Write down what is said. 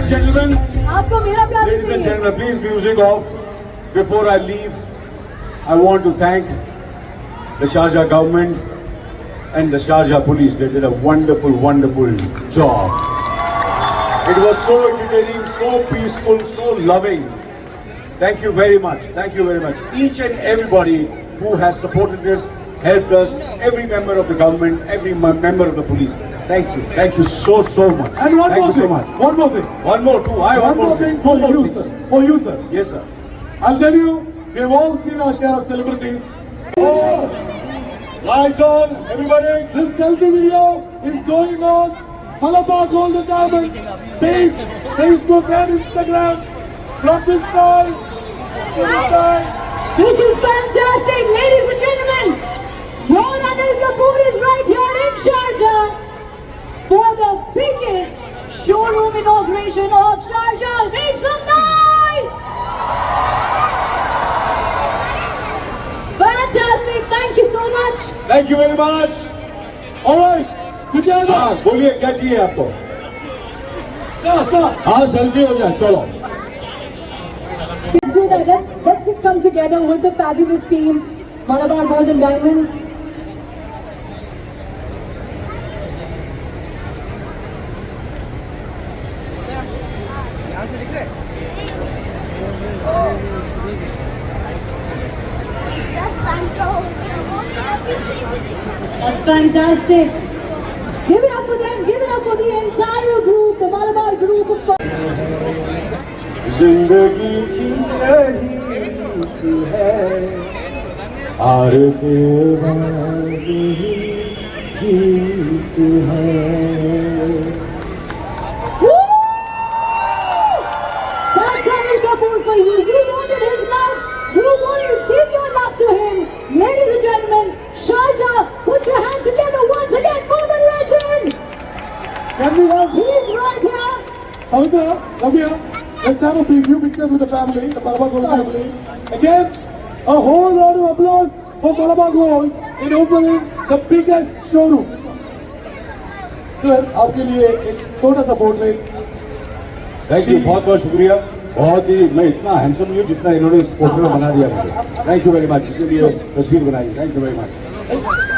and gentlemen, आपको मेरा प्यार ladies and चाहिए। gentlemen, please music off. Before I leave, I want to thank the Sharjah government and the Sharjah police. They did a wonderful, wonderful job. It was so entertaining, so peaceful, so loving. Thank you very much. Thank you very much. Each and everybody who has supported us, helped us, every member of the government, every member of the police. Thank you. Thank you so, so much. And one Thank more you thing. so much. One more thing. One more too. One more thing for you, sir. For you, sir. Yes, sir. I'll tell you, we've all seen our share of celebrities. Oh, lights on, everybody. This selfie video is going on Malabar Gold and Diamonds page, Facebook and Instagram. From this side to this side. This is fantastic, ladies and gentlemen. Your Anilkapoor is right here in Sharjah for the biggest showroom inauguration of Sharjah. Make some noise! Fantastic, thank you so much. Thank you very much. All right, together. हाँ, बोलिए क्या चाहिए आपको? Sir. हाँ, selfie हो जाए, चलो. Let's do that. Let's just come together with the fabulous team, Malabar Gold and Diamonds. That's fantastic. Give it up for them. Give it up for the entire group, the Malabar group of. जिंदगी की नहीं है हार के बाद ही जीत है. Woo! That's Anilkapoor for you. You wanted his love. You wanted to give your love to him. Ladies and gentlemen, Sharjah, put your hands together once again for the legend. Can we have? He's right here. Come here. Let's have a few pictures with the family, the Malabar Gold family. Again, a whole lot of applause for Malabar Gold in opening the biggest showroom. Sir, आपके लिए एक छोटा सा portrait. Thank you, बहुत बहुत शुक्रिया. बहुत ही मैं इतना हैंडसम नहीं हूँ जितना इन्होंने इस पोर्ट्रेट बना दिया मुझे. थैंक यू वेरी मच जिसने ये तस्वीर बनाई. Thank you very much.